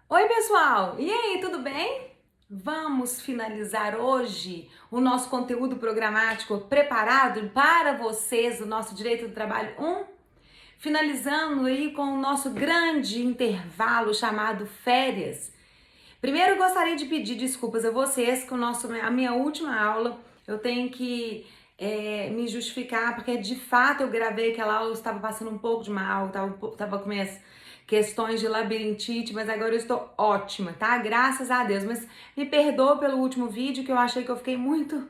Oi, pessoal! E aí, tudo bem? Vamos finalizar hoje o nosso conteúdo programático preparado para vocês, o nosso Direito do Trabalho 1, finalizando aí com o nosso grande intervalo chamado férias. Primeiro, eu gostaria de pedir desculpas a vocês que a minha última aula eu tenho que me justificar, porque de fato eu gravei aquela aula, eu estava passando um pouco de mal, estava com minhas questões de labirintite, mas agora eu estou ótima, tá? Graças a Deus. Mas me perdoa pelo último vídeo, que eu achei que eu fiquei muito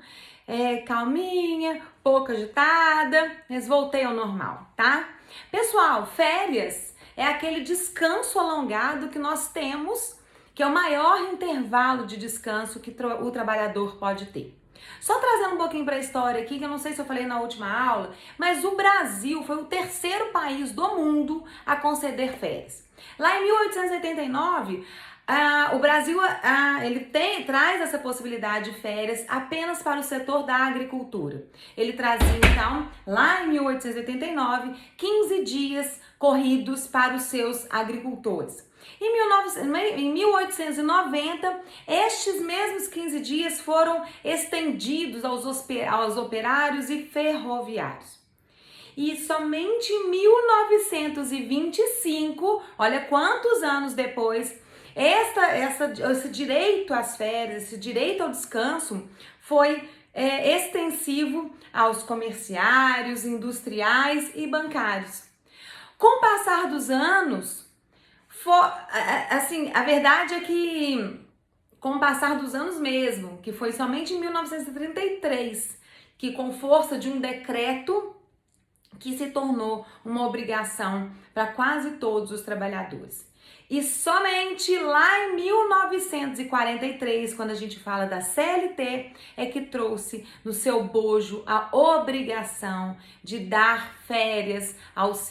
calminha, pouco agitada, mas voltei ao normal, tá? Pessoal, férias é aquele descanso alongado que nós temos, que é o maior intervalo de descanso que o trabalhador pode ter. Só trazendo um pouquinho para a história aqui, que eu não sei se eu falei na última aula, mas o Brasil foi o terceiro país do mundo a conceder férias. Lá em 1889, o Brasil traz essa possibilidade de férias apenas para o setor da agricultura. Ele trazia, então, lá em 1889, 15 dias corridos para os seus agricultores. Em 1890, estes mesmos 15 dias foram estendidos aos operários e ferroviários. E somente em 1925, olha quantos anos depois, esse direito às férias, esse direito ao descanso foi extensivo aos comerciários, industriais e bancários. Com o passar dos anos, a verdade é que, com o passar dos anos mesmo, que foi somente em 1933, que com força de um decreto que se tornou uma obrigação para quase todos os trabalhadores. E somente lá em 1943, quando a gente fala da CLT, é que trouxe no seu bojo a obrigação de dar férias aos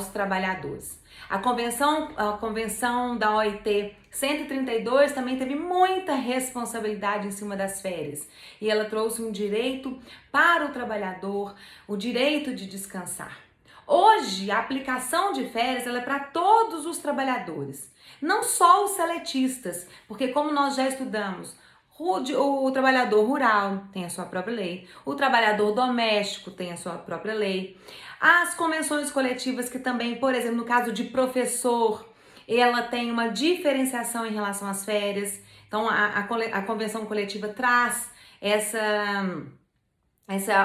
trabalhadores. A convenção da OIT 132 também teve muita responsabilidade em cima das férias e ela trouxe um direito para o trabalhador, o direito de descansar. Hoje, a aplicação de férias ela é para todos os trabalhadores, não só os seletistas, porque como nós já estudamos, o trabalhador rural tem a sua própria lei, o trabalhador doméstico tem a sua própria lei, as convenções coletivas que também, por exemplo, no caso de professor, ela tem uma diferenciação em relação às férias, então a convenção coletiva traz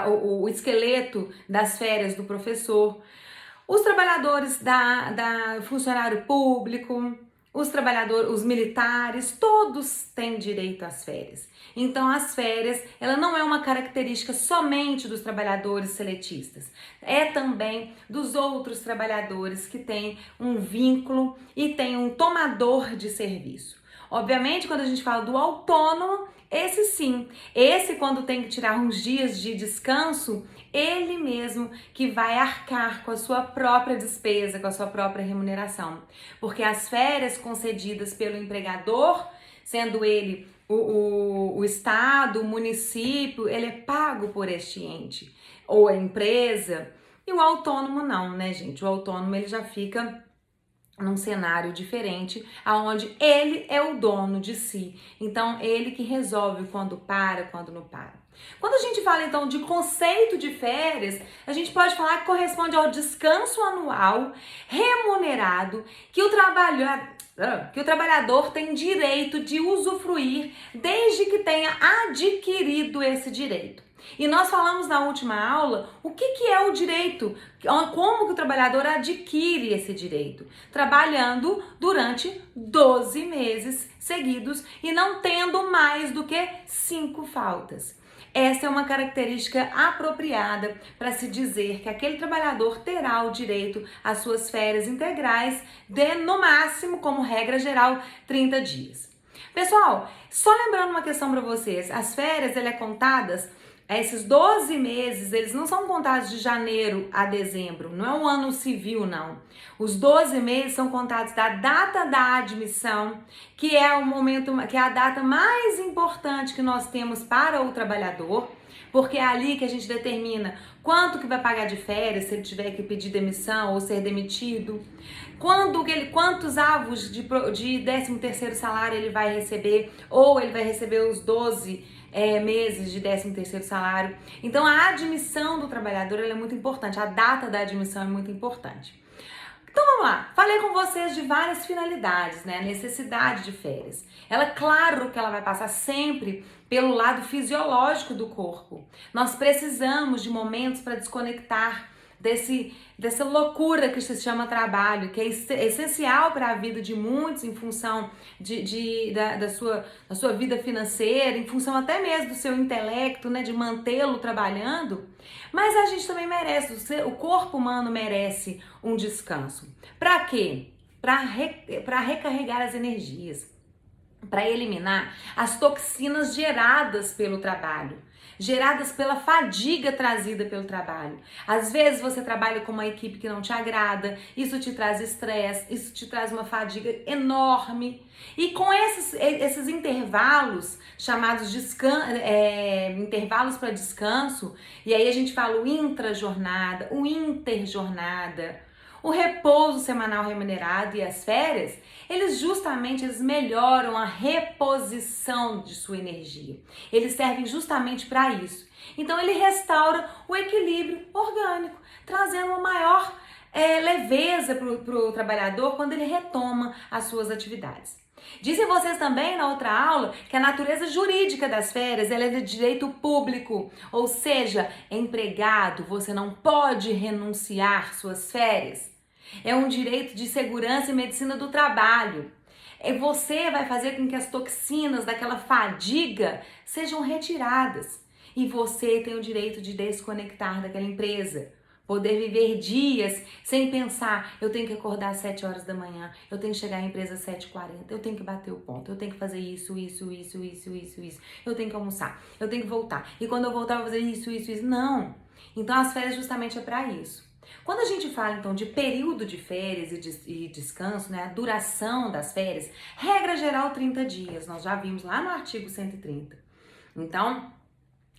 o esqueleto das férias do professor, os trabalhadores da funcionário público, os militares, todos têm direito às férias. Então, as férias, ela não é uma característica somente dos trabalhadores seletistas, é também dos outros trabalhadores que têm um vínculo e têm um tomador de serviço. Obviamente, quando a gente fala do autônomo, esse sim, quando tem que tirar uns dias de descanso, ele mesmo que vai arcar com a sua própria despesa, com a sua própria remuneração. Porque as férias concedidas pelo empregador, sendo ele o Estado, o município, ele é pago por este ente, ou a empresa, e o autônomo não, né, gente? O autônomo ele já fica num cenário diferente, aonde ele é o dono de si. Então, ele que resolve quando para, quando não para. Quando a gente fala, então, de conceito de férias, a gente pode falar que corresponde ao descanso anual remunerado que o trabalhador tem direito de usufruir desde que tenha adquirido esse direito. E nós falamos na última aula o que é o direito, como que o trabalhador adquire esse direito. Trabalhando durante 12 meses seguidos e não tendo mais do que 5 faltas. Essa é uma característica apropriada para se dizer que aquele trabalhador terá o direito às suas férias integrais de, no máximo, como regra geral, 30 dias. Pessoal, só lembrando uma questão para vocês, as férias, contadas, esses 12 meses, eles não são contados de janeiro a dezembro, não é um ano civil, não. Os 12 meses são contados da data da admissão, que é a data mais importante que nós temos para o trabalhador, porque é ali que a gente determina quanto que vai pagar de férias se ele tiver que pedir demissão ou ser demitido, quantos avos de 13º salário ele vai receber, ou ele vai receber os 12 meses de 13º salário. Então a admissão do trabalhador ela é muito importante, a data da admissão é muito importante. Então vamos lá, falei com vocês de várias finalidades, né? A necessidade de férias. Ela, claro que ela vai passar sempre pelo lado fisiológico do corpo. Nós precisamos de momentos para desconectar dessa loucura que se chama trabalho, que é essencial para a vida de muitos em função da sua vida financeira, em função até mesmo do seu intelecto, né, de mantê-lo trabalhando. Mas a gente também merece, o corpo humano merece um descanso. Para quê? Para recarregar as energias, para eliminar as toxinas geradas pelo trabalho, geradas pela fadiga trazida pelo trabalho. Às vezes você trabalha com uma equipe que não te agrada, isso te traz estresse, isso te traz uma fadiga enorme. E com esses intervalos, chamados intervalos para descanso, e aí a gente fala o intra-jornada, o interjornada, o repouso semanal remunerado e as férias, eles melhoram a reposição de sua energia. Eles servem justamente para isso. Então ele restaura o equilíbrio orgânico, trazendo uma maior leveza para o trabalhador quando ele retoma as suas atividades. Dizem vocês também na outra aula que a natureza jurídica das férias ela é de direito público, ou seja, empregado, você não pode renunciar suas férias. É um direito de segurança e medicina do trabalho. Você vai fazer com que as toxinas daquela fadiga sejam retiradas. E você tem o direito de desconectar daquela empresa. Poder viver dias sem pensar, eu tenho que acordar às 7 horas da manhã, eu tenho que chegar à empresa às 7h40, eu tenho que bater o ponto, eu tenho que fazer isso, eu tenho que almoçar, eu tenho que voltar. E quando eu voltar eu vou fazer isso. Não. Então as férias justamente é para isso. Quando a gente fala então de período de férias e descanso, né, a duração das férias, regra geral 30 dias, nós já vimos lá no artigo 130. Então,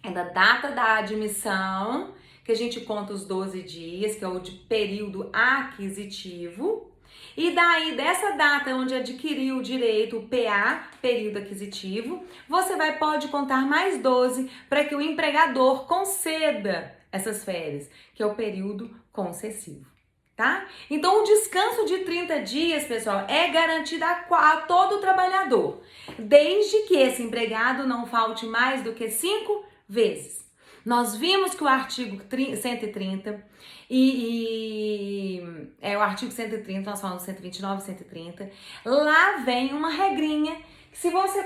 é da data da admissão que a gente conta os 12 dias, que é o de período aquisitivo, e daí dessa data onde adquiriu o direito, o PA, período aquisitivo, você pode contar mais 12 para que o empregador conceda essas férias, que é o período concessivo, tá? Então o descanso de 30 dias, pessoal, é garantido a todo trabalhador, desde que esse empregado não falte mais do que 5 vezes. Nós vimos que o artigo 130 o artigo 130, nós falamos 129 e 130, lá vem uma regrinha que se você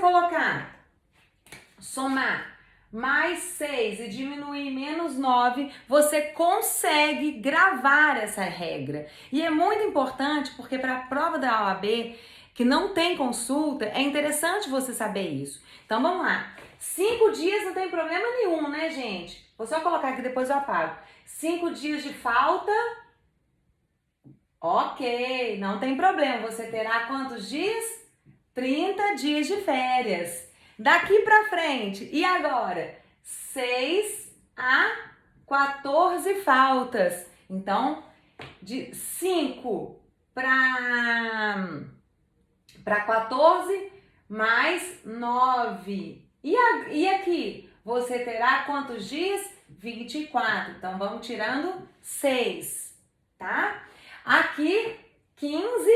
somar mais 6 e diminuir menos 9, você consegue gravar essa regra. E é muito importante porque para a prova da OAB, que não tem consulta, é interessante você saber isso. Então vamos lá. 5 dias não tem problema nenhum, né, gente? Vou só colocar aqui, depois eu apago. 5 dias de falta, ok, não tem problema. Você terá quantos dias? 30 dias de férias. Daqui pra frente, e agora? 6 a 14 faltas. Então, de 5 para 14, mais 9. E aqui, você terá quantos dias? 24. Então, vamos tirando 6, tá? Aqui, 15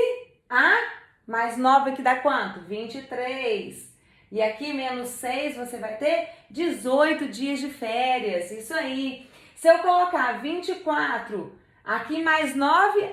mais 9 que dá quanto? 23. E aqui, menos 6, você vai ter 18 dias de férias. Isso aí. Se eu colocar 24, aqui mais 9,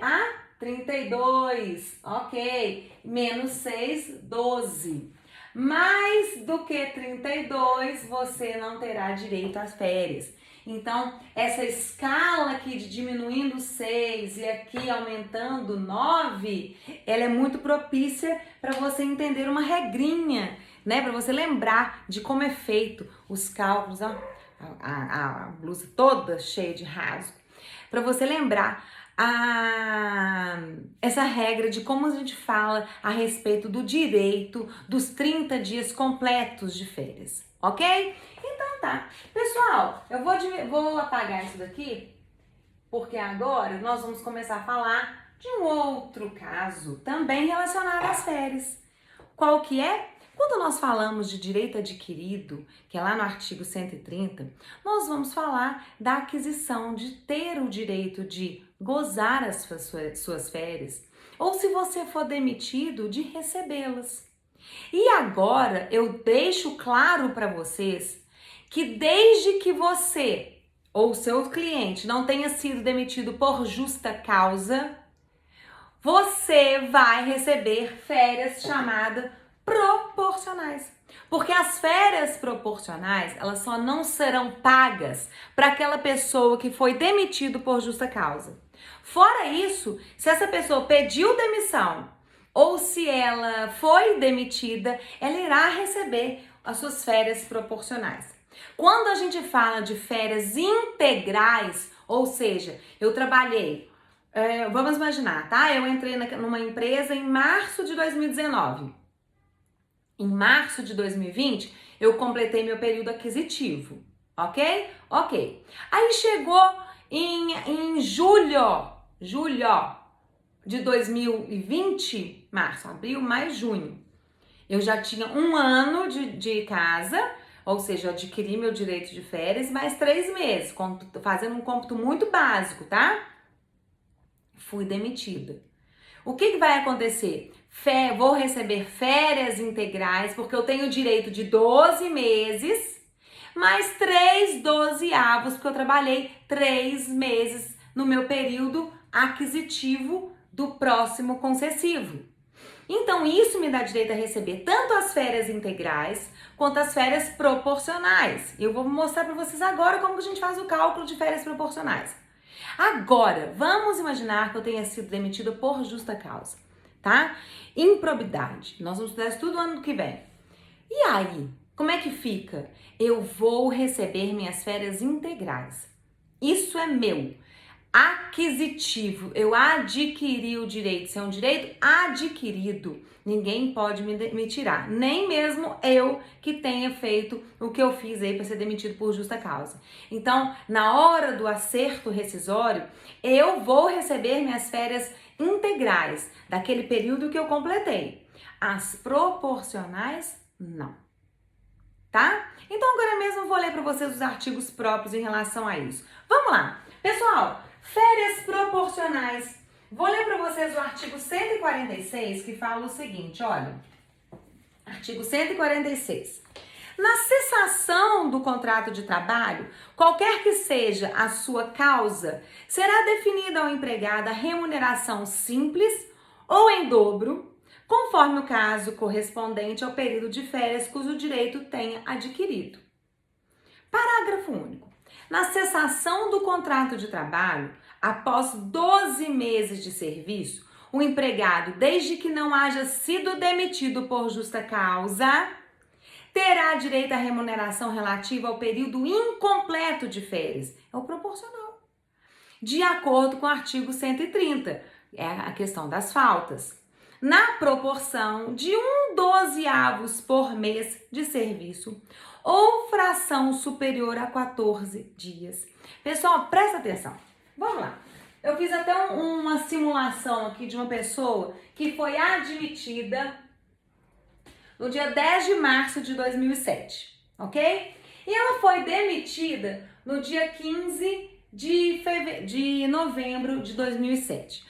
32. Ok. Menos 6, 12. Mais do que 32, você não terá direito às férias. Então, essa escala aqui de diminuindo 6 e aqui aumentando 9, ela é muito propícia para você entender uma regrinha, né? Para você lembrar de como é feito os cálculos, ó, a blusa toda cheia de rasgo. Para você lembrar essa regra de como a gente fala a respeito do direito dos 30 dias completos de férias, ok? Então, Então tá. Pessoal, eu vou apagar isso daqui, porque agora nós vamos começar a falar de um outro caso, também relacionado às férias. Qual que é? Quando nós falamos de direito adquirido, que é lá no artigo 130, nós vamos falar da aquisição de ter o direito de gozar as suas férias, ou se você for demitido, de recebê-las. E agora eu deixo claro para vocês que desde que você ou seu cliente não tenha sido demitido por justa causa, você vai receber férias chamadas proporcionais. Porque as férias proporcionais, elas só não serão pagas para aquela pessoa que foi demitido por justa causa. Fora isso, se essa pessoa pediu demissão ou se ela foi demitida, ela irá receber as suas férias proporcionais. Quando a gente fala de férias integrais, ou seja, eu trabalhei, vamos imaginar, tá? Eu entrei numa empresa em março de 2019. Em março de 2020, eu completei meu período aquisitivo, ok? Ok. Aí chegou em julho de 2020, março, abril, maio, junho. Eu já tinha um ano de casa, ou seja, eu adquiri meu direito de férias, mais 3 meses, fazendo um cômputo muito básico, tá? Fui demitida. O que vai acontecer? Vou receber férias integrais, porque eu tenho direito de 12 meses, mais 3 dozeavos, porque eu trabalhei 3 meses no meu período aquisitivo do próximo concessivo. Então, isso me dá direito a receber tanto as férias integrais quanto as férias proporcionais. Eu vou mostrar para vocês agora como que a gente faz o cálculo de férias proporcionais. Agora, vamos imaginar que eu tenha sido demitida por justa causa, tá? Improbidade. Nós vamos estudar isso tudo ano que vem. E aí, como é que fica? Eu vou receber minhas férias integrais. Isso é meu. Aquisitivo. Eu adquiri o direito. Isso é um direito adquirido. Ninguém pode me tirar. Nem mesmo eu que tenha feito o que eu fiz aí para ser demitido por justa causa. Então, na hora do acerto rescisório, eu vou receber minhas férias integrais daquele período que eu completei. As proporcionais, não. Tá? Então, agora mesmo eu vou ler para vocês os artigos próprios em relação a isso. Vamos lá. Pessoal, férias proporcionais. Vou ler para vocês o artigo 146, que fala o seguinte, olha. Artigo 146. Na cessação do contrato de trabalho, qualquer que seja a sua causa, será definida ao empregado a remuneração simples ou em dobro, conforme o caso correspondente ao período de férias cujo direito tenha adquirido. Parágrafo único. Na cessação do contrato de trabalho, após 12 meses de serviço, o empregado, desde que não haja sido demitido por justa causa, terá direito à remuneração relativa ao período incompleto de férias. É o proporcional. De acordo com o artigo 130, é a questão das faltas. Na proporção de 1/12 por mês de serviço ou fração superior a 14 dias. Pessoal, presta atenção. Vamos lá. Eu fiz até uma simulação aqui de uma pessoa que foi admitida no dia 10 de março de 2007, ok? E ela foi demitida no dia 15 de novembro de 2007.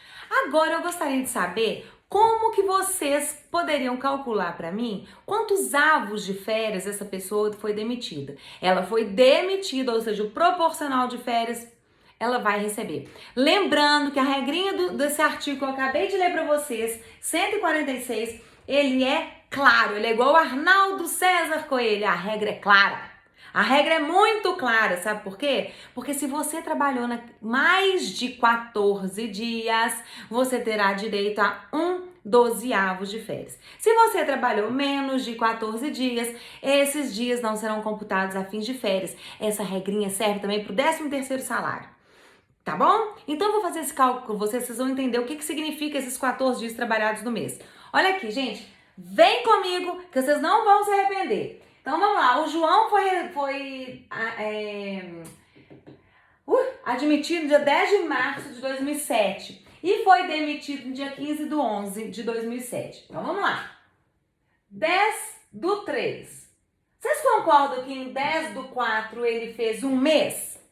Agora eu gostaria de saber como que vocês poderiam calcular para mim quantos avos de férias essa pessoa foi demitida. Ela foi demitida, ou seja, o proporcional de férias ela vai receber. Lembrando que a regrinha desse artigo que eu acabei de ler para vocês, 146, ele é claro, ele é igual o Arnaldo César Coelho, a regra é clara. A regra é muito clara, sabe por quê? Porque se você trabalhou mais de 14 dias, você terá direito a 1/12 de férias. Se você trabalhou menos de 14 dias, esses dias não serão computados a fins de férias. Essa regrinha serve também para o 13º salário. Tá bom? Então eu vou fazer esse cálculo com vocês, vocês vão entender o que significa esses 14 dias trabalhados no mês. Olha aqui, gente, vem comigo que vocês não vão se arrepender. Então vamos lá, o João foi admitido no dia 10 de março de 2007 e foi demitido no dia 15/11 de 2007. Então vamos lá. 10/3. Vocês concordam que em 10/4 ele fez um mês?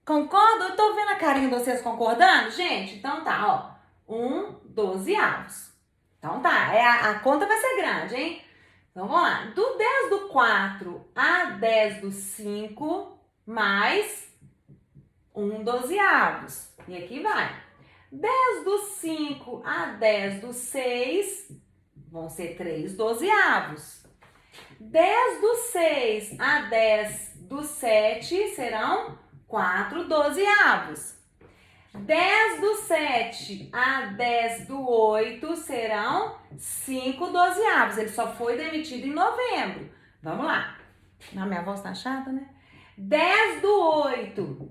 Concordam? Eu tô vendo a carinha de vocês concordando, gente? Então tá, ó. 1/12. Então tá, a conta vai ser grande, hein? Então vamos lá. Do 10/4 a 10/5 mais 1/12. E aqui vai. 10/5 a 10/6 vão ser 3/12. 10/6 a 10/7 serão 4/12. 10/7 a 10/8 serão 5/12. Ele só foi demitido em novembro. Vamos lá. A minha voz tá chata, né? 10/8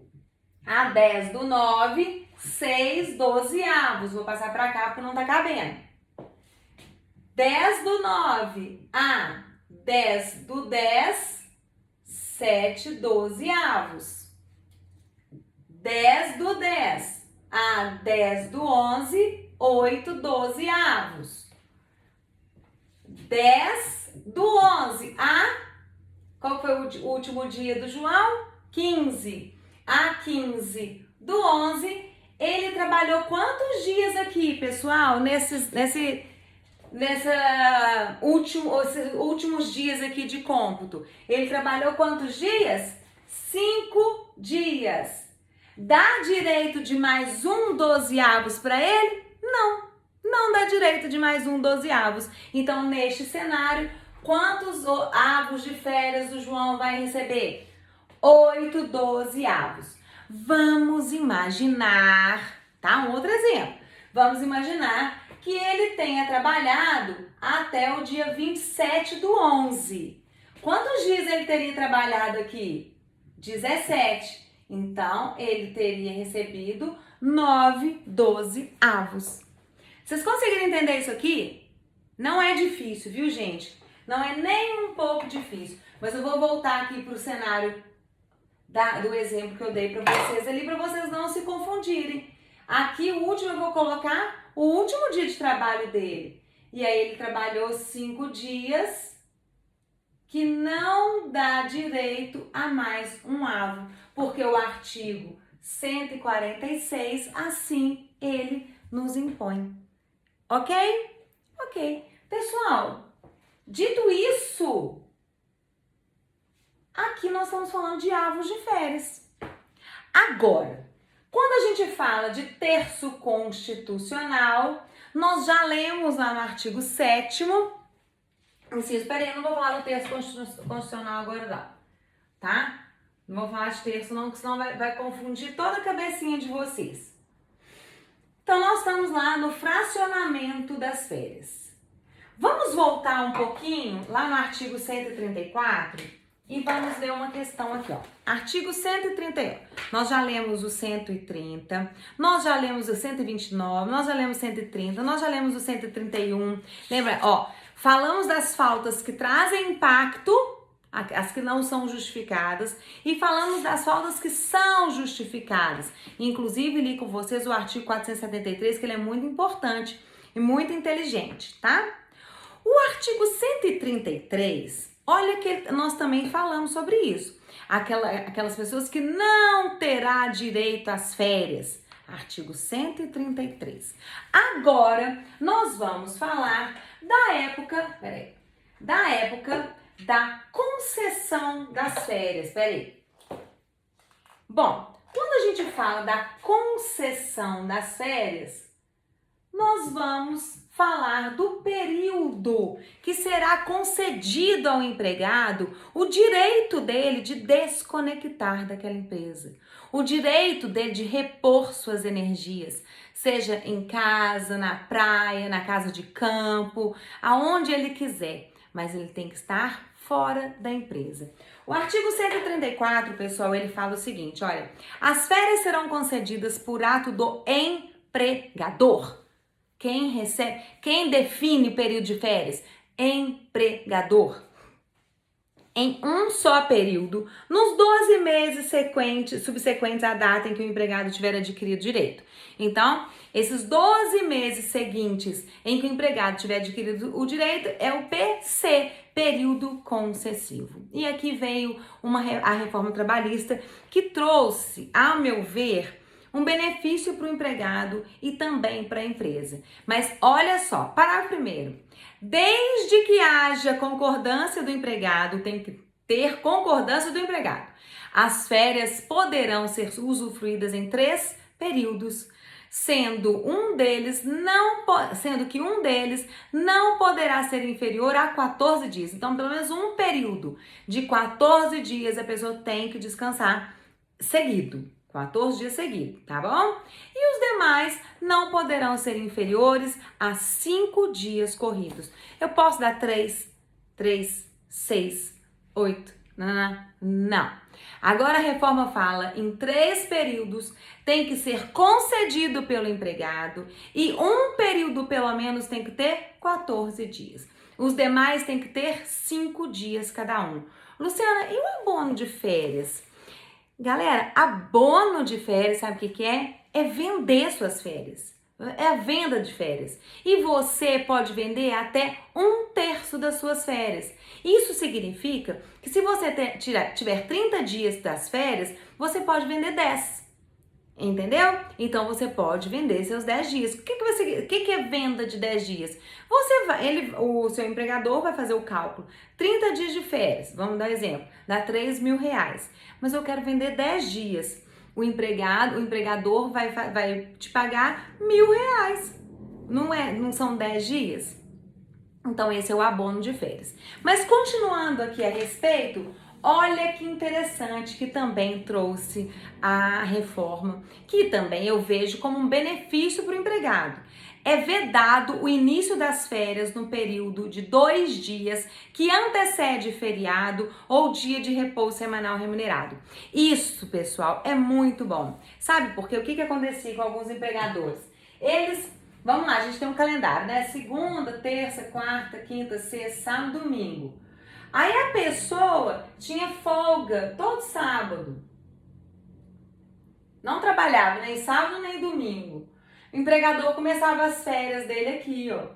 a 10/9, 6/12. Vou passar pra cá porque não tá cabendo. 10/9 a 10/10, 7/12. 10/10 a 10/11, 8/12. 10/11 a... Qual foi o último dia do João? 15. A 15/11, ele trabalhou quantos dias aqui, pessoal? Nesses últimos dias aqui de cômputo. Ele trabalhou quantos dias? 5 dias. Dá direito de mais 1/12 para ele? Não, não dá direito de mais 1/12. Então, neste cenário, quantos avos de férias o João vai receber? 8/12. Vamos imaginar, tá? Um outro exemplo. Vamos imaginar que ele tenha trabalhado até o dia 27/11. Quantos dias ele teria trabalhado aqui? 17. Então, ele teria recebido 9/12. Vocês conseguiram entender isso aqui? Não é difícil, viu, gente? Não é nem um pouco difícil. Mas eu vou voltar aqui para o cenário do exemplo que eu dei para vocês ali, para vocês não se confundirem. Aqui, o último, eu vou colocar o último dia de trabalho dele. E aí, ele trabalhou 5 dias, que não dá direito a mais um avo, porque o artigo 146, assim, ele nos impõe. Ok? Ok. Pessoal, dito isso, aqui nós estamos falando de avos de férias. Agora, quando a gente fala de terço constitucional, nós já lemos lá no artigo 7º, inciso, peraí, eu não vou falar do terço constitucional agora não, tá? Não vou falar de terço não, porque senão vai confundir toda a cabecinha de vocês. Então, nós estamos lá no fracionamento das férias. Vamos voltar um pouquinho lá no artigo 134 e vamos ler uma questão aqui, ó. Artigo 131. Nós já lemos o 130, nós já lemos o 129, nós já lemos o 130, nós já lemos o 131. Lembra, ó, falamos das faltas que trazem impacto, as que não são justificadas, e falamos das faltas que são justificadas. Inclusive, li com vocês o artigo 473, que ele é muito importante e muito inteligente, tá? O artigo 133, olha que nós também falamos sobre isso. Aquelas pessoas que não terá direito às férias. Artigo 133. Agora, nós vamos falar da época da concessão das férias. Bom, quando a gente fala da concessão das férias, nós vamos falar do período que será concedido ao empregado o direito dele de desconectar daquela empresa, o direito dele de repor suas energias, seja em casa, na praia, na casa de campo, aonde ele quiser, mas ele tem que estar fora da empresa. O artigo 134, pessoal, ele fala o seguinte, olha, as férias serão concedidas por ato do empregador. Quem define período de férias? Empregador. em um só período, nos 12 meses subsequentes à data em que o empregado tiver adquirido direito. Então, esses 12 meses seguintes em que o empregado tiver adquirido o direito é o PC, período concessivo. E aqui veio a reforma trabalhista que trouxe, ao meu ver, um benefício para o empregado e também para a empresa. Mas olha só, parágrafo primeiro. Desde que haja concordância do empregado, tem que ter concordância do empregado. As férias poderão ser usufruídas em 3 períodos, sendo que um deles não poderá ser inferior a 14 dias. Então, pelo menos um período de 14 dias a pessoa tem que descansar seguido. 14 dias seguidos, tá bom? E os demais não poderão ser inferiores a 5 dias corridos. Eu posso dar 3, 6, 8, não. Agora a reforma fala em 3 períodos, tem que ser concedido pelo empregado e um período pelo menos tem que ter 14 dias. Os demais tem que ter 5 dias cada um. Luciana, e o abono de férias? Galera, abono de férias, sabe o que é? É vender suas férias. É a venda de férias. E você pode vender até 1/3 das suas férias. Isso significa que se você tiver 30 dias das férias, você pode vender 10. Entendeu? Então você pode vender seus 10 dias. O que é venda de 10 dias? O seu empregador vai fazer o cálculo. 30 dias de férias, vamos dar um exemplo, dá R$3.000. Mas eu quero vender 10 dias. O empregador vai te pagar R$1.000. Não são 10 dias? Então esse é o abono de férias. Mas continuando aqui a respeito, olha que interessante que também trouxe a reforma, que também eu vejo como um benefício para o empregado. É vedado o início das férias no período de 2 dias que antecede feriado ou dia de repouso semanal remunerado. Isso, pessoal, é muito bom. Sabe por quê? O que acontecia com alguns empregadores? Vamos lá, a gente tem um calendário, né? Segunda, terça, quarta, quinta, sexta, sábado, domingo. Aí a pessoa tinha folga todo sábado. Não trabalhava nem sábado nem domingo. O empregador começava as férias dele aqui, ó. O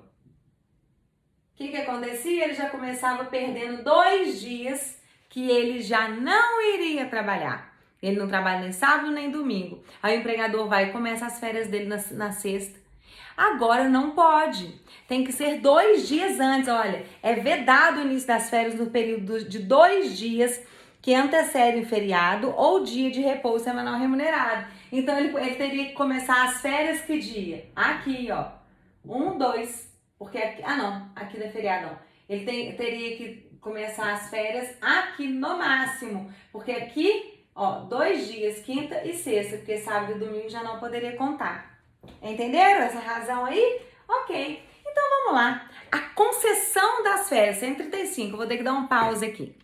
que acontecia? Ele já começava perdendo 2 dias que ele já não iria trabalhar. Ele não trabalha nem sábado nem domingo. Aí o empregador vai e começa as férias dele na sexta. Agora não pode. Tem que ser 2 dias antes. Olha, é vedado o início das férias no período de 2 dias que antecedem feriado ou dia de repouso semanal remunerado. Então ele teria que começar as férias que dia? Aqui, ó. 1, 2. Porque aqui, aqui não é feriado não. Ele teria que começar as férias aqui no máximo. Porque aqui, ó, 2 dias, quinta e sexta. Porque sábado e domingo já não poderia contar. Entenderam essa razão aí? Ok. Então vamos lá. A concessão das férias, 135, eu vou ter que dar um pause aqui.